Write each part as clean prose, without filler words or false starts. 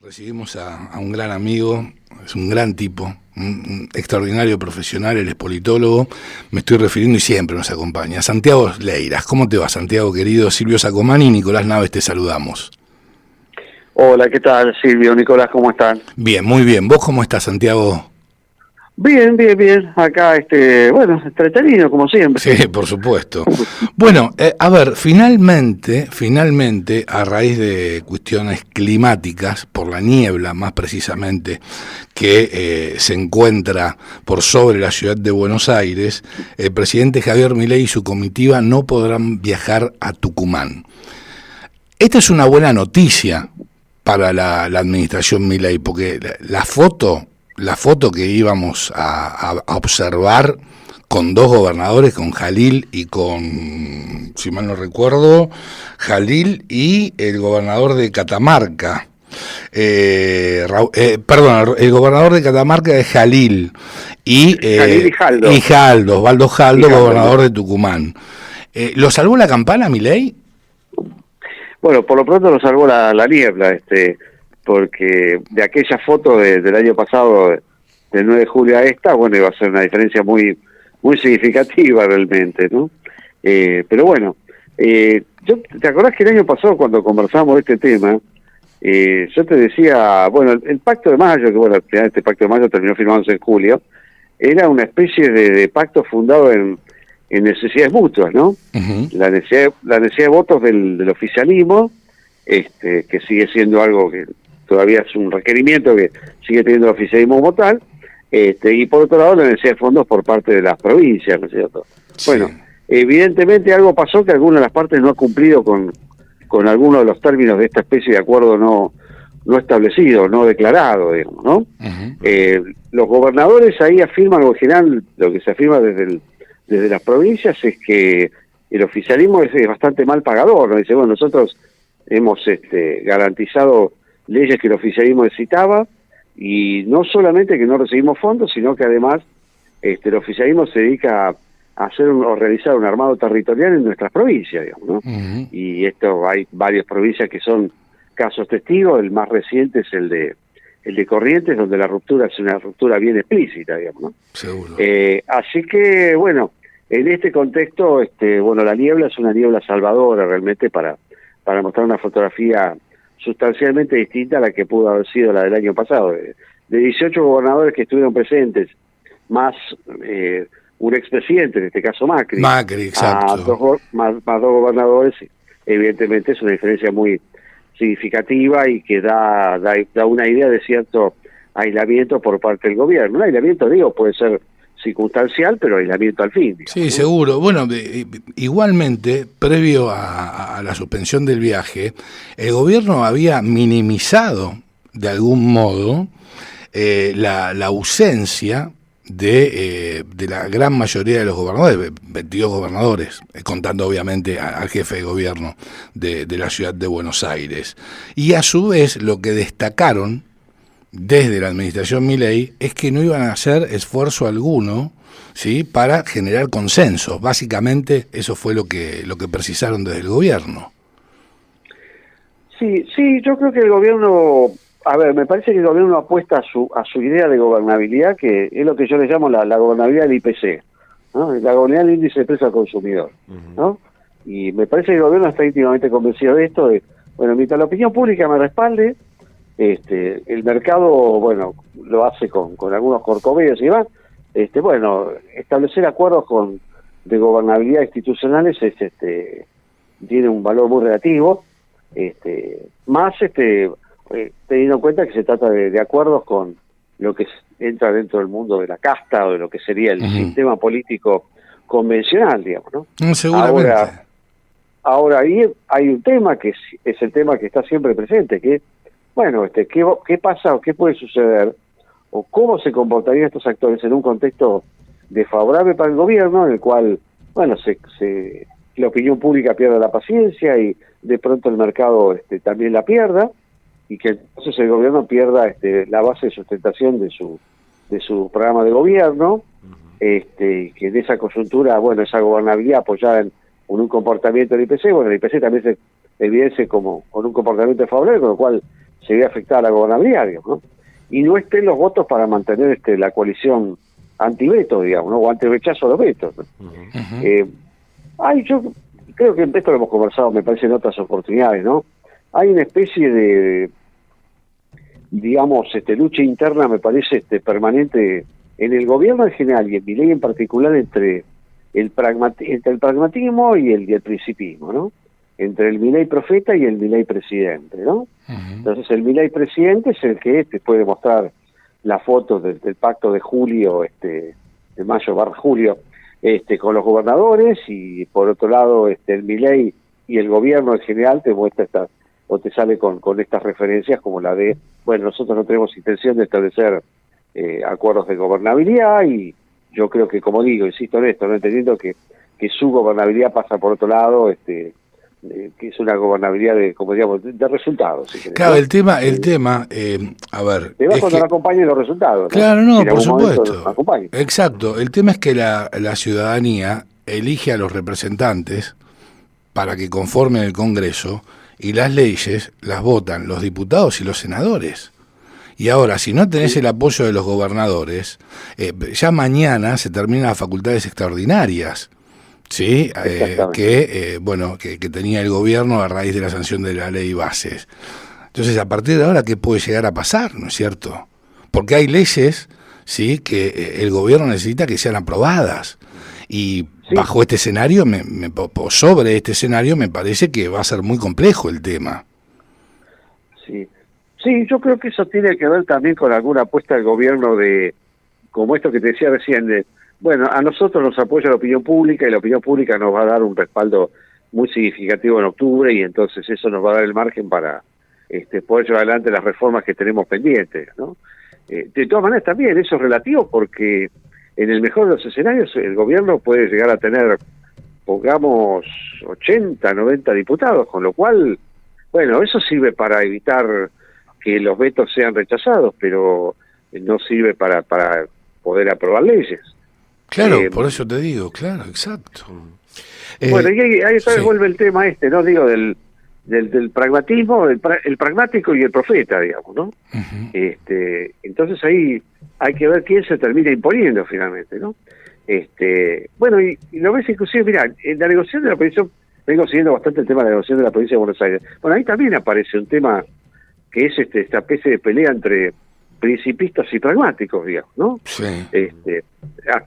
Recibimos a un gran amigo, es un gran tipo, un extraordinario profesional, él es politólogo, me estoy refiriendo y siempre nos acompaña. Santiago Leiras, ¿cómo te va, Santiago querido? Silvio Sacomani y Nicolás Naves te saludamos. Hola, ¿qué tal, Silvio? Nicolás, ¿cómo están? Bien, muy bien. ¿Vos cómo estás, Santiago? Bien, bien, bien. Acá, bueno, entretenido, como siempre. Sí, por supuesto. Bueno, a ver, finalmente, a raíz de cuestiones climáticas, por la niebla más precisamente, que se encuentra por sobre la ciudad de Buenos Aires, el presidente Javier Milei y su comitiva no podrán viajar a Tucumán. Esta es una buena noticia para la administración Milei, porque la foto que íbamos a observar con dos gobernadores, con Jalil y con, si mal no recuerdo, Jalil y el gobernador de Catamarca. Perdón, el gobernador de Catamarca es Jalil y Jalil y Jaldo, Osvaldo Jaldo, gobernador de Tucumán. ¿Lo salvó la campana, Milei? Bueno, por lo pronto lo salvó la niebla, porque de aquella foto del año pasado, del 9 de julio a esta, bueno, iba a ser una diferencia muy significativa realmente, ¿no? Pero bueno, ¿te acordás que el año pasado cuando conversamos de este tema, yo te decía, bueno, el Pacto de Mayo, que bueno, al final este Pacto de Mayo terminó firmándose en julio, era una especie de pacto fundado en necesidades mutuas, ¿no? Uh-huh. La necesidad de votos del oficialismo, que sigue siendo algo que todavía es un requerimiento que sigue teniendo el oficialismo como tal, y por otro lado la necesidad de fondos por parte de las provincias, ¿no es cierto? Sí. Bueno, evidentemente algo pasó que alguna de las partes no ha cumplido con algunos de los términos de esta especie de acuerdo no establecido, no declarado, digamos, ¿no? Uh-huh. Los gobernadores ahí afirman, o en general lo que se afirma desde las provincias es que el oficialismo es bastante mal pagador, ¿no? Dice, bueno, nosotros hemos garantizado leyes que el oficialismo necesitaba, y no solamente que no recibimos fondos, sino que además el oficialismo se dedica a hacer o realizar un armado territorial en nuestras provincias, digamos, ¿no? Uh-huh. Y esto hay varias provincias que son casos testigos. El más reciente es el de Corrientes, donde la ruptura es una ruptura bien explícita, digamos, ¿no? Seguro. Así que, bueno, en este contexto, bueno, la niebla es una niebla salvadora realmente para mostrar una fotografía sustancialmente distinta a la que pudo haber sido la del año pasado. De 18 gobernadores que estuvieron presentes, más un expresidente, en este caso Macri, exacto. más dos gobernadores, evidentemente es una diferencia muy significativa y que da una idea de cierto aislamiento por parte del gobierno. Un aislamiento, digo, puede ser circunstancial, pero aislamiento al fin, digamos, Sí, ¿no? seguro. Bueno, igualmente, previo a la suspensión del viaje, el gobierno había minimizado, de algún modo, la ausencia de la gran mayoría de los gobernadores, 22 gobernadores, contando obviamente al jefe de gobierno de la ciudad de Buenos Aires. Y a su vez, lo que destacaron desde la administración Milei es que no iban a hacer esfuerzo alguno, ¿sí?, para generar consensos. Básicamente eso fue lo que precisaron desde el gobierno. Sí, yo creo que el gobierno, a ver, me parece que el gobierno apuesta a su idea de gobernabilidad, que es lo que yo le llamo la gobernabilidad del IPC, ¿no? La gobernabilidad del índice de precio al consumidor, ¿no? Y me parece que el gobierno está íntimamente convencido de esto, bueno, mientras la opinión pública me respalde, el mercado, bueno, lo hace con algunos corcoveos y demás. Bueno, establecer acuerdos de gobernabilidad institucionales tiene un valor muy relativo, más teniendo en cuenta que se trata de acuerdos con lo que entra dentro del mundo de la casta o de lo que sería el sistema político convencional, digamos, ¿no? Seguramente. Ahora ahí hay un tema que es el tema que está siempre presente, que bueno, ¿qué pasa o qué puede suceder o cómo se comportarían estos actores en un contexto desfavorable para el gobierno, en el cual, bueno, la opinión pública pierda la paciencia y de pronto el mercado también la pierda, y que entonces el gobierno pierda la base de sustentación de su programa de gobierno, que en esa coyuntura, bueno, esa gobernabilidad apoyada en un comportamiento del IPC, bueno, el IPC también se evidencia como con un comportamiento favorable, con lo cual se ve afectada la gobernabilidad, digamos, ¿no? Y no estén los votos para mantener la coalición antiveto, digamos, ¿no? O anti-rechazo a los vetos, ¿no? Yo creo que esto lo hemos conversado, me parece, en otras oportunidades, ¿no? Hay una especie de, digamos, lucha interna, me parece, permanente en el gobierno en general y en Milei en particular entre el pragmatismo y el principismo, ¿no? Entre el Milei profeta y el Milei presidente, ¿no? Entonces el Milei presidente es el que puede mostrar la foto del pacto de julio, de mayo/julio, con los gobernadores, y por otro lado el Milei y el gobierno en general te muestra o te sale con estas referencias como la de, bueno, nosotros no tenemos intención de establecer acuerdos de gobernabilidad, y yo creo que, como digo, insisto en esto, no entendiendo que su gobernabilidad pasa por otro lado, que es una gobernabilidad como digamos, de resultados. Si claro, el tema, a ver... Te vas cuando no acompañen los resultados, ¿no? Claro, no, por supuesto. Exacto, el tema es que la ciudadanía elige a los representantes para que conformen el Congreso, y las leyes las votan los diputados y los senadores. Y ahora, si no tenés el apoyo de los gobernadores, ya mañana se terminan las facultades extraordinarias, ¿sí? Que tenía el gobierno a raíz de la sanción de la ley Bases. Entonces, a partir de ahora, ¿qué puede llegar a pasar? ¿No es cierto? Porque hay leyes, ¿sí?, que el gobierno necesita que sean aprobadas. Y bajo este escenario, sobre este escenario, me parece que va a ser muy complejo el tema. Sí, yo creo que eso tiene que ver también con alguna apuesta del gobierno como esto que te decía recién, bueno, a nosotros nos apoya la opinión pública y la opinión pública nos va a dar un respaldo muy significativo en octubre, y entonces eso nos va a dar el margen para poder llevar adelante las reformas que tenemos pendientes, ¿no? De todas maneras también eso es relativo, porque en el mejor de los escenarios el gobierno puede llegar a tener, pongamos, 80, 90 diputados, con lo cual, bueno, eso sirve para evitar que los vetos sean rechazados, pero no sirve para poder aprobar leyes. Claro, por eso te digo, claro, exacto. Bueno, y ahí otra vez vuelve el tema ¿no? Digo, del pragmatismo, el pragmático y el profeta, digamos, ¿no? Entonces ahí hay que ver quién se termina imponiendo finalmente, ¿no? Bueno, y lo ves inclusive, mira, en la negociación de la provincia, vengo siguiendo bastante el tema de la negociación de la provincia de Buenos Aires. Bueno, ahí también aparece un tema que es esta especie de pelea entre principistas y pragmáticos, digamos, ¿no? Sí.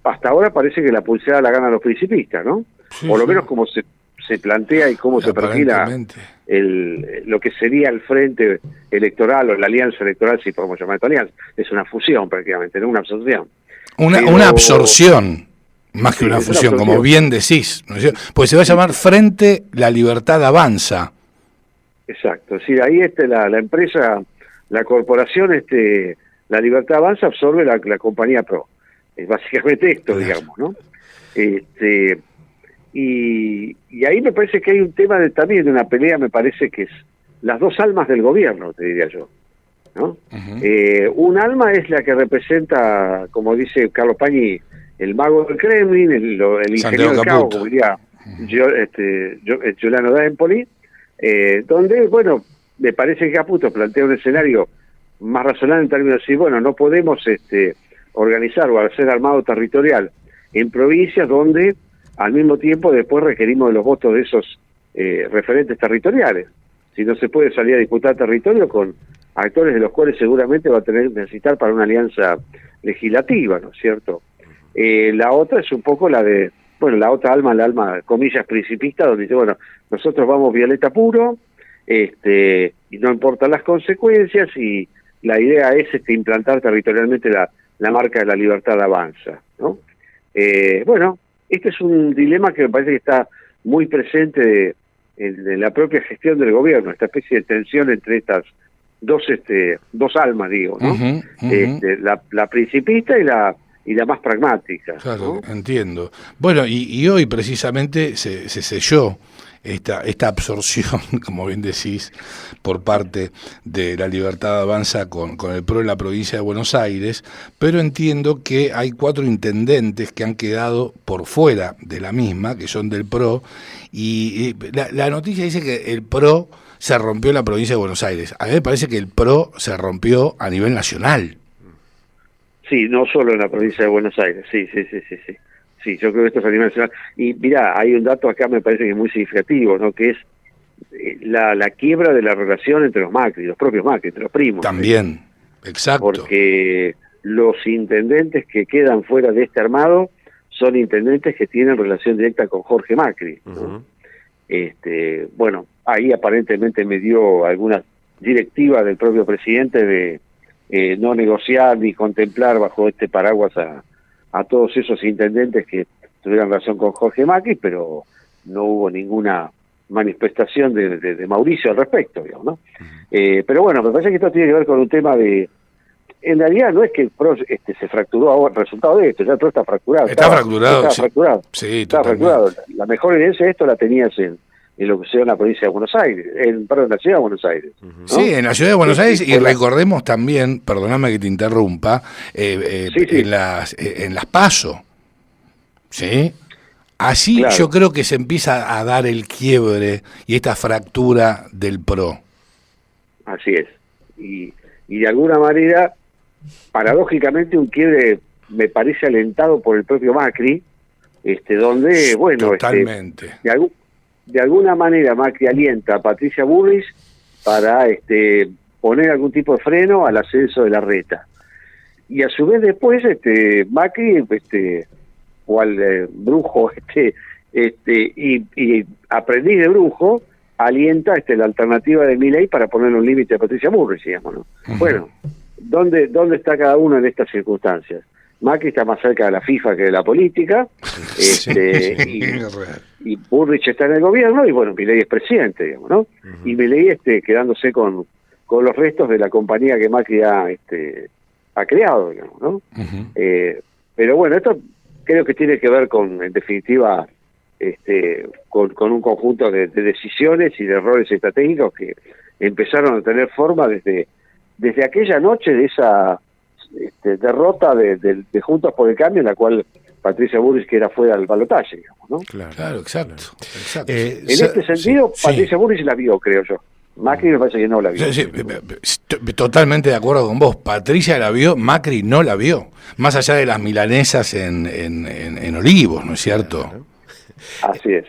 Hasta ahora parece que la pulseada la ganan los principistas, ¿no? Sí, por lo menos como se plantea y cómo se perfila lo que sería el frente electoral o la alianza electoral, si podemos llamar esto alianza. Es una fusión prácticamente, no una absorción. Una absorción, más que una fusión, como bien decís, ¿no es cierto? Pues se va a llamar Frente La Libertad Avanza. Exacto, sí, ahí la empresa, la corporación, La Libertad Avanza absorbe la compañía PRO. Es básicamente esto, digamos, ¿no? Y ahí me parece que hay un tema también de una pelea, me parece que es las dos almas del gobierno, te diría yo, ¿no? Un alma es la que representa, como dice Carlos Pañi, el mago del Kremlin, el ingeniero del caos, como diría Giuliano d'Empoli, donde, bueno, me parece que Caputo plantea un escenario más razonable en términos de decir, bueno, no podemos organizar o hacer armado territorial en provincias donde al mismo tiempo después requerimos de los votos de esos referentes territoriales. Si no se puede salir a disputar territorio con actores de los cuales seguramente va a necesitar para una alianza legislativa, ¿no es cierto? La otra es un poco la de, bueno, la otra alma, la alma, comillas, principista, donde dice, bueno, nosotros vamos violeta puro, y no importan las consecuencias, y la idea es implantar territorialmente la marca de la libertad avanza, ¿no? Bueno, este es un dilema que me parece que está muy presente en la propia gestión del gobierno, esta especie de tensión entre estas dos almas, digo, ¿no? La principista y la más pragmática. Claro, ¿no? Entiendo. Bueno, y hoy precisamente se selló esta absorción, como bien decís, por parte de La Libertad Avanza con el PRO en la provincia de Buenos Aires, pero entiendo que hay 4 intendentes que han quedado por fuera de la misma, que son del PRO, y la noticia dice que el PRO se rompió en la provincia de Buenos Aires. A mí me parece que el PRO se rompió a nivel nacional. Sí, no solo en la provincia de Buenos Aires, sí. Sí, yo creo que esto es a nivel nacional. Y mirá, hay un dato acá me parece que es muy significativo, ¿no? Que es la quiebra de la relación entre los Macri, los propios Macri, entre los primos. También, exacto. Porque los intendentes que quedan fuera de este armado son intendentes que tienen relación directa con Jorge Macri, ¿no? Bueno, ahí aparentemente me dio alguna directiva del propio presidente de no negociar ni contemplar bajo este paraguas a todos esos intendentes que tuvieran relación con Jorge Macri, pero no hubo ninguna manifestación de Mauricio al respecto, digamos, ¿no? Pero bueno, me parece que esto tiene que ver con un tema de... En realidad no es que el PRO se fracturó ahora, el resultado de esto, ya el PRO está fracturado. Está fracturado. Sí, está fracturado. La mejor evidencia de esto la tenías en lo que sucedió en la provincia de Buenos Aires, en la ciudad de Buenos Aires. ¿No? Sí, en la ciudad de Buenos Aires, y recordemos también, perdóname que te interrumpa, en las PASO, ¿sí? Así claro. Yo creo que se empieza a dar el quiebre y esta fractura del PRO. Así es. Y de alguna manera, paradójicamente, un quiebre me parece alentado por el propio Macri, donde, bueno, totalmente. De alguna manera Macri alienta a Patricia Bullrich para poner algún tipo de freno al ascenso de Larreta. Y a su vez después Macri, cual brujo, y aprendiz de brujo, alienta la alternativa de Milei para ponerle un límite a Patricia Bullrich, digamos, ¿no? Uh-huh. Bueno, ¿dónde está cada uno en estas circunstancias? Macri está más cerca de la FIFA que de la política, y Bullrich está en el gobierno, y bueno, Milei es presidente, digamos, ¿no? Uh-huh. Y Milei quedándose con los restos de la compañía que Macri ha creado, digamos, ¿no? Uh-huh. Pero bueno, esto creo que tiene que ver con, en definitiva, con un conjunto de decisiones y de errores estratégicos que empezaron a tener forma desde aquella noche de esa derrota de Juntos por el Cambio, en la cual Patricia Bullrich que era fuera del balotaje, digamos, ¿no? Claro, exacto. En este sentido, Patricia Bullrich la vio, creo yo. Macri me parece que no la vio. Sí, totalmente de acuerdo con vos. Patricia la vio, Macri no la vio. Más allá de las milanesas en Olivos, ¿no es cierto? Así es.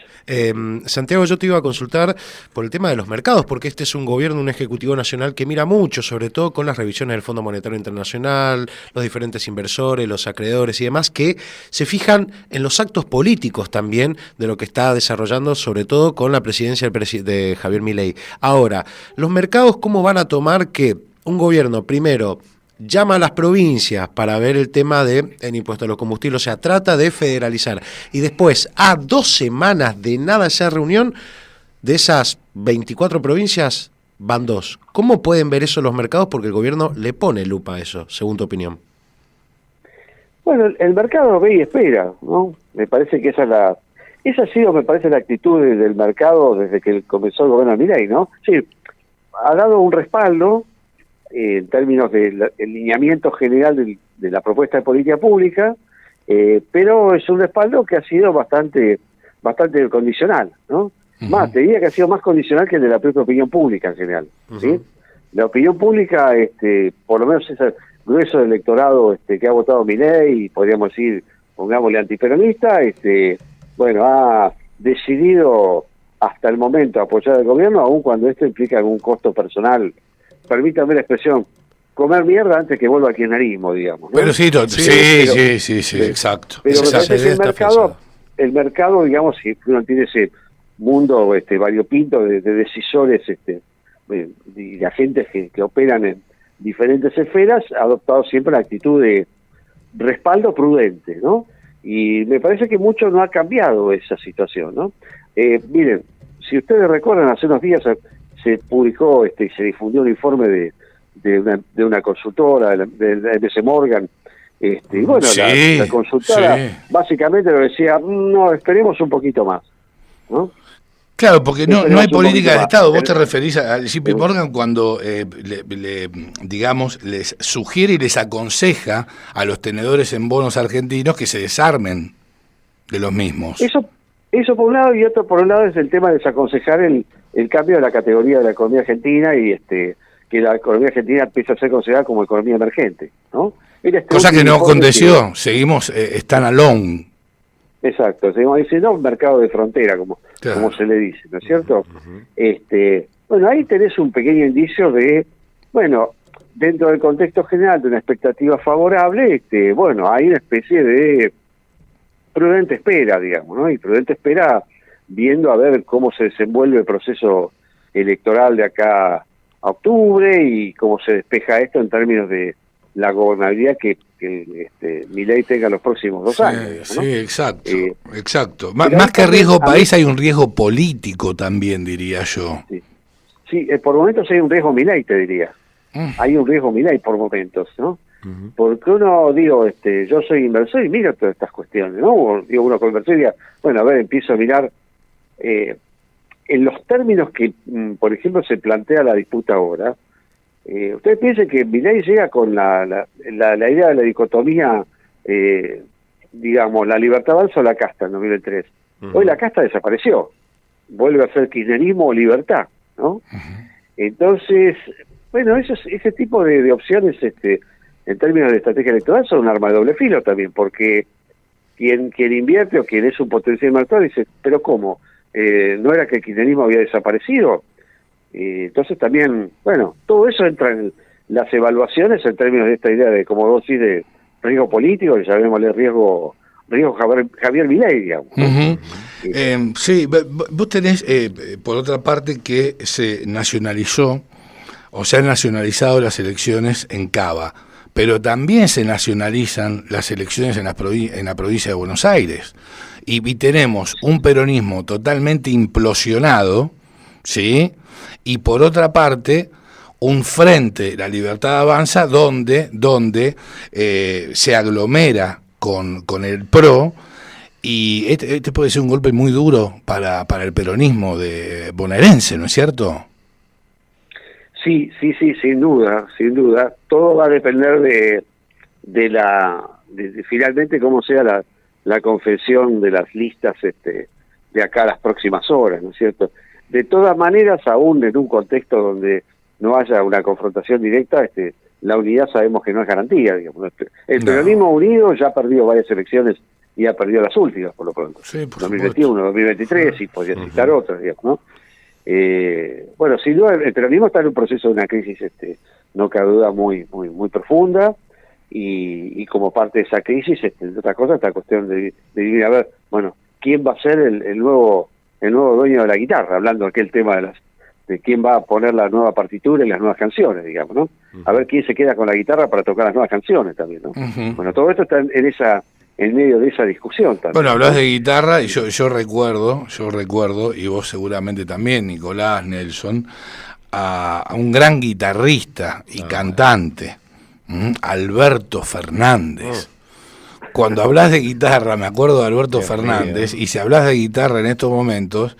Santiago, yo te iba a consultar por el tema de los mercados, porque este es un gobierno, un ejecutivo nacional que mira mucho, sobre todo con las revisiones del Fondo Monetario Internacional, los diferentes inversores, los acreedores y demás, que se fijan en los actos políticos también de lo que está desarrollando, sobre todo con la presidencia de Javier Milei. Ahora, los mercados, ¿cómo van a tomar que un gobierno, primero, llama a las provincias para ver el tema del impuesto a los combustibles, o sea, trata de federalizar, y después, a 2 semanas de nada esa reunión, de esas 24 provincias, van 2? ¿Cómo pueden ver eso los mercados? Porque el gobierno le pone lupa a eso, según tu opinión. Bueno, el mercado ve y espera, ¿no? Me parece que esa ha sido, me parece, la actitud del mercado desde que comenzó el gobierno de Milei, ¿no? Sí, ha dado un respaldo en términos del lineamiento general de la propuesta de política pública, pero es un respaldo que ha sido bastante condicional, ¿no? Uh-huh. Más, te diría que ha sido más condicional que el de la propia opinión pública en general, ¿sí? Uh-huh. La opinión pública, por lo menos ese grueso del electorado que ha votado Milei, podríamos decir, pongámosle antiperonista, bueno, ha decidido hasta el momento apoyar al gobierno, aun cuando esto implica algún costo personal. Permítame la expresión, comer mierda antes que vuelva al kirchnerismo, digamos, ¿no? Pero sí, exacto. Pero el mercado, digamos, si uno tiene ese mundo variopinto de decisores y de agentes que operan en diferentes esferas, ha adoptado siempre la actitud de respaldo prudente, ¿no? Y me parece que mucho no ha cambiado esa situación, ¿no? Miren, si ustedes recuerdan, hace unos días se publicó y se difundió un informe de una consultora, de MC Morgan, y bueno, la consultora básicamente lo decía, no, esperemos un poquito más, ¿no? Claro, porque no hay política de Estado. Vos te referís al JP Morgan cuando digamos, les sugiere y les aconseja a los tenedores en bonos argentinos que se desarmen de los mismos. Eso por un lado, y otro por un lado es el tema de desaconsejar el el cambio de la categoría de la economía argentina y que la economía argentina empieza a ser considerada como economía emergente, ¿no? Cosa que no aconteció, seguimos stand alone. Exacto, seguimos diciendo un mercado de frontera, como se le dice, ¿no es cierto? Bueno, ahí tenés un pequeño indicio de, bueno, dentro del contexto general de una expectativa favorable, bueno, hay una especie de prudente espera, digamos, ¿no? Y prudente espera viendo a ver cómo se desenvuelve el proceso electoral de acá a octubre y cómo se despeja esto en términos de la gobernabilidad que Milei tenga los próximos 2 años, ¿no? Sí, exacto. Más que riesgo país hay un riesgo político también, diría yo. Sí, por momentos hay un riesgo Milei, te diría. Hay un riesgo Milei por momentos, ¿no? Porque uno, yo soy inversor y miro todas estas cuestiones, ¿no? Uno con inversor diría, bueno, a ver, empiezo a mirar en los términos que, por ejemplo, se plantea la disputa ahora. Ustedes piensen que Milei llega con la idea de la dicotomía, digamos, la libertad avanza o la casta en 2003. Hoy la casta desapareció, vuelve a ser kirchnerismo o libertad, ¿no? Entonces, bueno, ese tipo de opciones, en términos de estrategia electoral, son un arma de doble filo también, porque quien invierte o quien es un potencial inversor dice, pero ¿cómo? ¿No era que el kirchnerismo había desaparecido? Entonces también, bueno, todo eso entra en las evaluaciones en términos de esta idea de, como vos decís, de riesgo político, que llamémosle riesgo Javier Milei, digamos. Sí, vos tenés, por otra parte, que se nacionalizó, o se han nacionalizado las elecciones en Cava, pero también se nacionalizan las elecciones en la provincia de Buenos Aires. Y tenemos un peronismo totalmente implosionado, ¿sí? Y por otra parte, un frente, La Libertad Avanza, donde se aglomera con el PRO, y este puede ser un golpe muy duro para el peronismo bonaerense, ¿no es cierto? Sí, sin duda. Todo va a depender de finalmente cómo sea la confección de las listas de acá a las próximas horas, ¿no es cierto? De todas maneras, aún en un contexto donde no haya una confrontación directa, la unidad sabemos que no es garantía, digamos. El peronismo unido ya ha perdido varias elecciones y ha perdido las últimas, por lo pronto. Sí, por 2021, 2023, y podría citar otras, digamos, ¿no? Bueno, sin duda el peronismo está en un proceso de una crisis, no cabe duda, muy profunda, y como parte de esa crisis, de otra cosa, esta cuestión de ir a ver, bueno, quién va a ser el nuevo dueño de la guitarra, hablando de aquel tema de quién va a poner la nueva partitura y las nuevas canciones, digamos, ¿no? A ver quién se queda con la guitarra para tocar las nuevas canciones también, ¿no? Bueno, todo esto está en medio de esa discusión también. Bueno, hablas de guitarra y yo recuerdo, y vos seguramente también, Nicolás, Nelson, a un gran guitarrista y cantante, Alberto Fernández. Cuando hablas de guitarra, me acuerdo de Alberto Fernández, y si hablas de guitarra en estos momentos,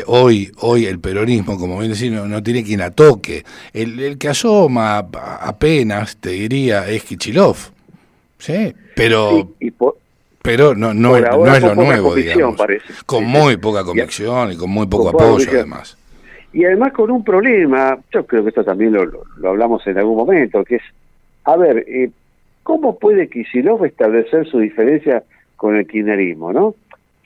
hoy el peronismo, como bien decís, no tiene quien la toque. El que asoma apenas, te diría, es Kicillof, ¿sí? Pero no es lo nuevo, digamos. Parece. Con muy poca convicción y con muy poco apoyo, además. Y además con un problema, yo creo que esto también lo hablamos en algún momento, que es, a ver, ¿cómo puede Kicillof establecer su diferencia con el kirchnerismo, no?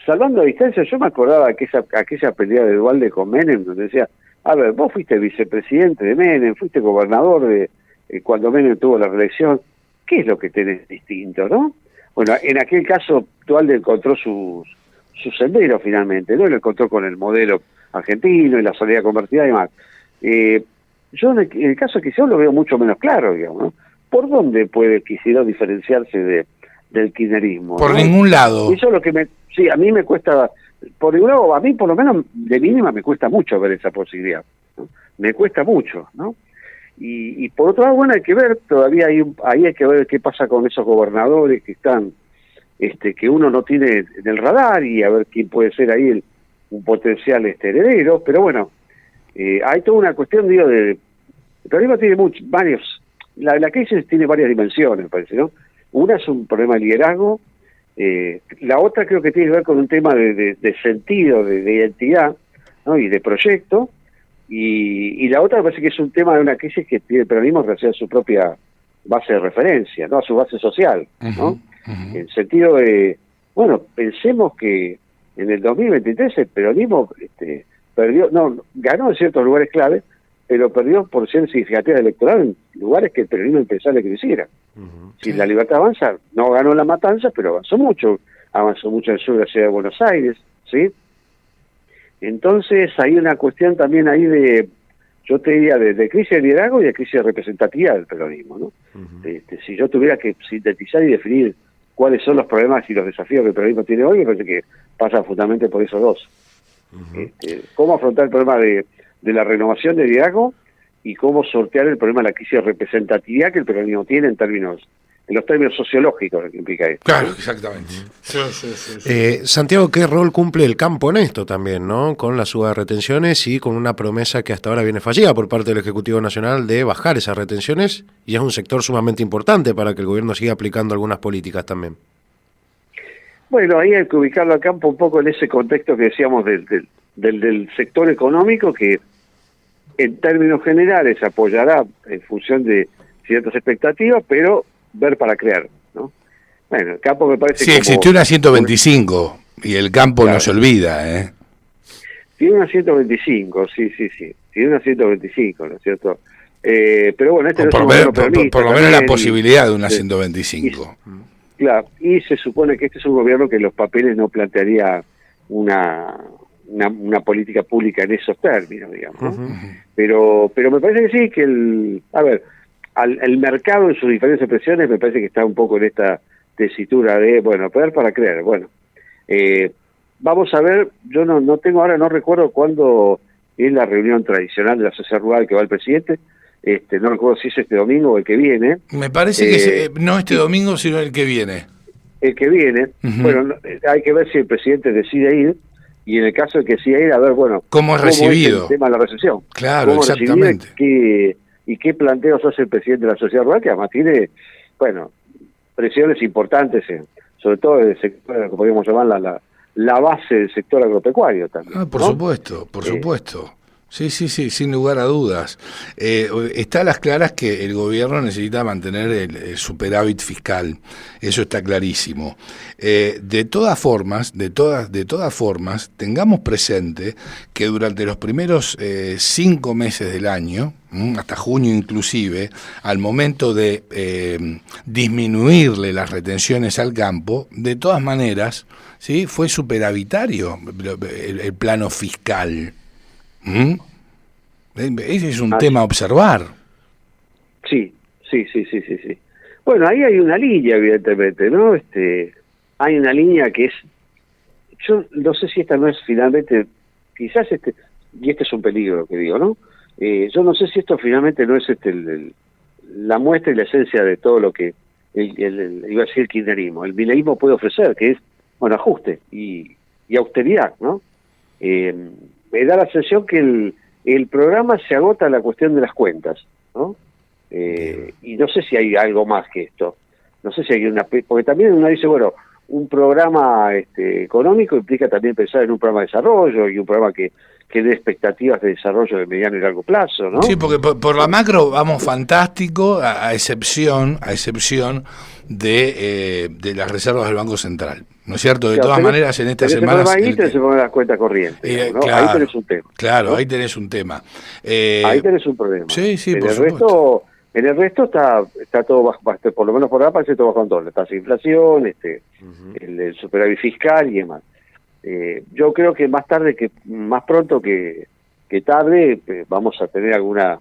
Salvando a distancia, yo me acordaba que aquella pelea de Duhalde con Menem, donde decía, a ver, vos fuiste vicepresidente de Menem, fuiste gobernador cuando Menem tuvo la reelección, ¿qué es lo que tenés distinto, no? Bueno, en aquel caso Duhalde encontró su sendero finalmente, ¿no? Lo encontró con el modelo argentino y la salida convertida y demás. Yo en el caso de Kicillof lo veo mucho menos claro, digamos, ¿no? ¿Por dónde puede Kicillof diferenciarse del kirchnerismo? Por ningún lado. Eso es lo que a mí me cuesta, por ningún lado, a mí por lo menos de mínima me cuesta mucho ver esa posibilidad, ¿no? Me cuesta mucho, ¿no? Y por otro lado, bueno, hay que ver, todavía ahí hay que ver qué pasa con esos gobernadores que están, que uno no tiene en el radar, y a ver quién puede ser ahí un potencial heredero, pero bueno, hay toda una cuestión, digo, el problema tiene varios. La crisis tiene varias dimensiones, me parece, ¿no? Una es un problema de liderazgo, la otra creo que tiene que ver con un tema de sentido, de identidad, ¿no? Y de proyecto, y la otra me parece que es un tema de una crisis que tiene el peronismo en relación a su propia base de referencia, ¿no? A su base social, ¿no? En el sentido de, bueno, pensemos que en el 2023 el peronismo ganó en ciertos lugares clave, pero perdió porciones significativas electorales en lugares que el peronismo impensable que hiciera. Si la Libertad Avanza no ganó La Matanza, pero avanzó mucho en el sur de la ciudad de Buenos Aires, ¿sí? Entonces hay una cuestión también ahí yo te diría, de crisis de liderazgo y de crisis de representatividad del peronismo, ¿no? Si yo tuviera que sintetizar y definir cuáles son los problemas y los desafíos que el peronismo tiene hoy, me parece que pasa fundamentalmente por esos dos. Cómo afrontar el problema de la renovación de liderazgo y cómo sortear el problema de la crisis de representatividad que el peronismo tiene en los términos sociológicos que implica esto. Claro, exactamente. Santiago, ¿qué rol cumple el campo en esto también, ¿no? Con la suba de retenciones y con una promesa que hasta ahora viene fallida por parte del Ejecutivo Nacional de bajar esas retenciones, y es un sector sumamente importante para que el gobierno siga aplicando algunas políticas también? Bueno, ahí hay que ubicarlo al campo un poco en ese contexto que decíamos del sector económico, que en términos generales apoyará en función de ciertas expectativas, pero ver para crear, ¿no? Bueno, el campo me parece sí, existió una 125 y el campo claro, no se olvida, ¿eh? Tiene una 125, sí. Tiene una 125, ¿no es cierto? Pero bueno, no por lo menos la posibilidad de una 125. Claro, y se supone que este es un gobierno que en los papeles no plantearía una política pública en esos términos, digamos, ¿no? Pero me parece que sí, que el mercado en sus diferentes expresiones me parece que está un poco en esta tesitura de, bueno, poder para creer. Bueno, vamos a ver, yo no tengo ahora, no recuerdo cuándo es la reunión tradicional de la sociedad rural que va el presidente, no recuerdo si es este domingo o el que viene. Me parece que no este domingo, sino el que viene. El que viene, bueno, hay que ver si el presidente decide ir, y en el caso de que decida ir, a ver, bueno, ¿cómo es recibido? Es el tema de la recepción. Claro, exactamente. ¿Y qué planteos hace el presidente de la sociedad rural? Que además tiene, bueno, presiones importantes, sobre todo en el sector, que podríamos llamar la base del sector agropecuario también. Por supuesto, por supuesto. Sí, sin lugar a dudas. Está a las claras que el gobierno necesita mantener el superávit fiscal, eso está clarísimo. De todas formas, tengamos presente que durante los primeros 5 meses del año, hasta junio inclusive, al momento de disminuirle las retenciones al campo, de todas maneras, ¿sí?, fue superavitario el plano fiscal. Ese es un tema a observar. Sí. Bueno, ahí hay una línea, evidentemente, ¿no? Hay una línea que es, yo no sé si esta no es finalmente, quizás y este es un peligro que digo, ¿no? Yo no sé si esto finalmente no es la muestra y la esencia de todo lo que iba a decir el kirchnerismo, el mileísmo puede ofrecer, que es, bueno, ajuste y austeridad, ¿no? Me da la sensación que el programa se agota en la cuestión de las cuentas, ¿no? Y no sé si hay algo más que esto. No sé si hay porque también uno dice, bueno, un programa económico implica también pensar en un programa de desarrollo y un programa que dé expectativas de desarrollo de mediano y largo plazo, ¿no? Sí, porque por la macro vamos fantástico, a excepción de las reservas del Banco Central, ¿no es cierto? De todas maneras, en esta semana ahí se ponen las cuentas corrientes, ¿no? Claro, ahí tenés un tema. Claro, ¿no? Ahí tenés un tema. Ahí tenés un problema. Sí, por supuesto. En el resto está todo bajo, por lo menos por ahora parece todo bajo control. La tasa de inflación, el superávit fiscal y demás. Yo creo que más pronto que tarde, vamos a tener alguna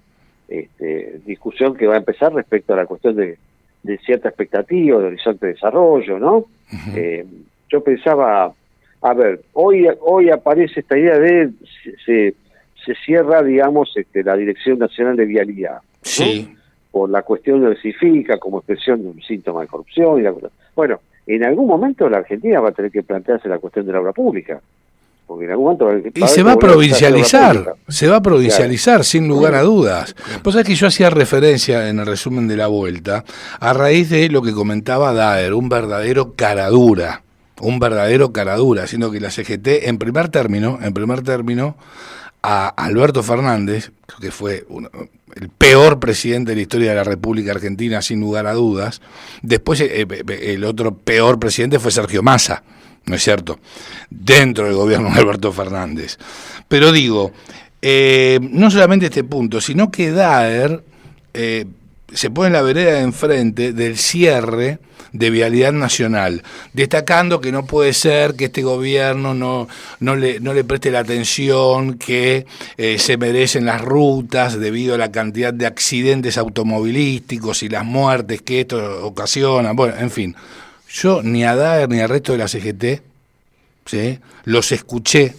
discusión que va a empezar respecto a la cuestión de cierta expectativa, de horizonte de desarrollo, ¿no? Yo pensaba, hoy aparece esta idea de se cierra, digamos, la Dirección Nacional de Vialidad, ¿no? Sí. Por la cuestión de CIFICA como expresión de un síntoma de corrupción y la cosa. Bueno, en algún momento la Argentina va a tener que plantearse la cuestión de la obra pública, porque en algún momento se va a provincializar, sin lugar a dudas. Vos sabés que yo hacía referencia en el resumen de la vuelta a raíz de lo que comentaba Daer, un verdadero caradura, un verdadero caradura, siendo que la CGT, en primer término, a Alberto Fernández, que fue el peor presidente de la historia de la República Argentina, sin lugar a dudas. Después el otro peor presidente fue Sergio Massa, ¿no es cierto?, dentro del gobierno de Alberto Fernández. Pero digo, no solamente este punto, sino que Daer se pone en la vereda de enfrente del cierre de Vialidad Nacional, destacando que no puede ser que este gobierno no le preste la atención que se merecen las rutas debido a la cantidad de accidentes automovilísticos y las muertes que esto ocasiona. Bueno, en fin, yo ni a Daer ni al resto de la CGT, ¿sí?, los escuché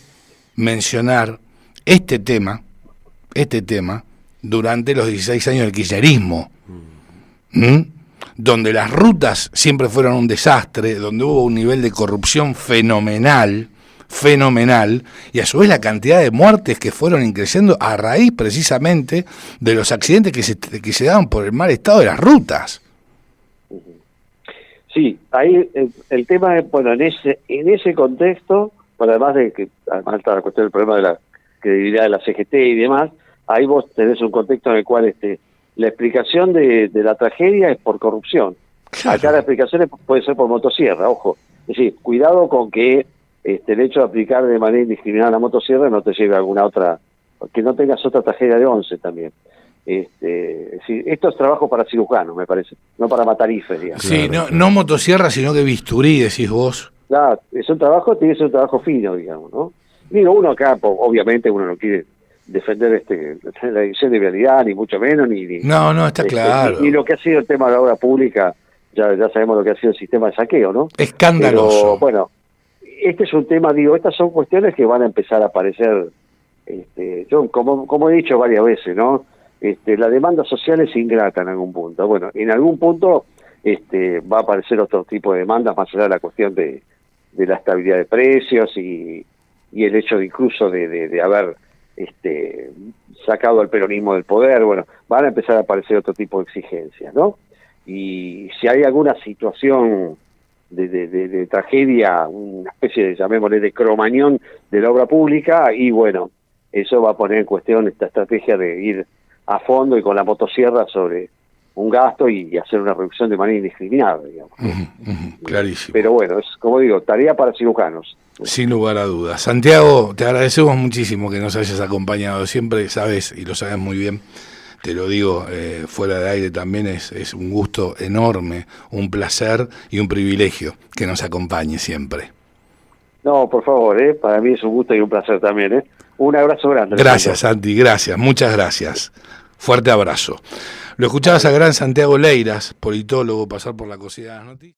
mencionar este tema durante los 16 años del kirchnerismo. Donde las rutas siempre fueron un desastre, donde hubo un nivel de corrupción fenomenal, y a su vez la cantidad de muertes que fueron increciendo a raíz precisamente de los accidentes que se daban por el mal estado de las rutas. Sí, ahí el tema es, bueno, en ese contexto, bueno, además está la cuestión del problema de la credibilidad de la CGT y demás, ahí vos tenés un contexto en el cual la explicación de la tragedia es por corrupción. Claro. Acá la explicación puede ser por motosierra, ojo. Es decir, cuidado con que el hecho de aplicar de manera indiscriminada la motosierra no te lleve a alguna otra, que no tengas otra tragedia de 11 también. Es decir, esto es trabajo para cirujanos, me parece, no para matarifes, digamos. Sí, no motosierra, sino que bisturí, decís vos. Claro, es un trabajo, tiene que ser un trabajo fino, digamos, ¿no? Digo, uno acá, obviamente, uno no quiere defender la edición de vialidad, ni mucho menos, No, está claro. Ni lo que ha sido el tema de la obra pública, ya sabemos lo que ha sido el sistema de saqueo, ¿no? Escandaloso. Pero, bueno, este es un tema, estas son cuestiones que van a empezar a aparecer, yo como he dicho varias veces, ¿no? La demanda social es ingrata en algún punto. Bueno, en algún punto va a aparecer otro tipo de demandas, más allá de la cuestión de la estabilidad de precios y el hecho de incluso de haber sacado al peronismo del poder. Bueno, van a empezar a aparecer otro tipo de exigencias, ¿no? Y si hay alguna situación de tragedia, una especie de, llamémosle, de cromañón de la obra pública, y bueno, eso va a poner en cuestión esta estrategia de ir a fondo y con la motosierra sobre un gasto y hacer una reducción de manera indiscriminada, digamos. Clarísimo. Pero bueno, es, como digo, tarea para cirujanos. Sin lugar a dudas. Santiago, te agradecemos muchísimo que nos hayas acompañado. Siempre sabes, y lo sabes muy bien, te lo digo fuera de aire también, es un gusto enorme, un placer y un privilegio que nos acompañe siempre. No, por favor, para mí es un gusto y un placer también. Un abrazo grande. Gracias, Santi, gracias, muchas gracias. Fuerte abrazo. Lo escuchabas a gran Santiago Leiras, politólogo, pasar por la cocina de las noticias.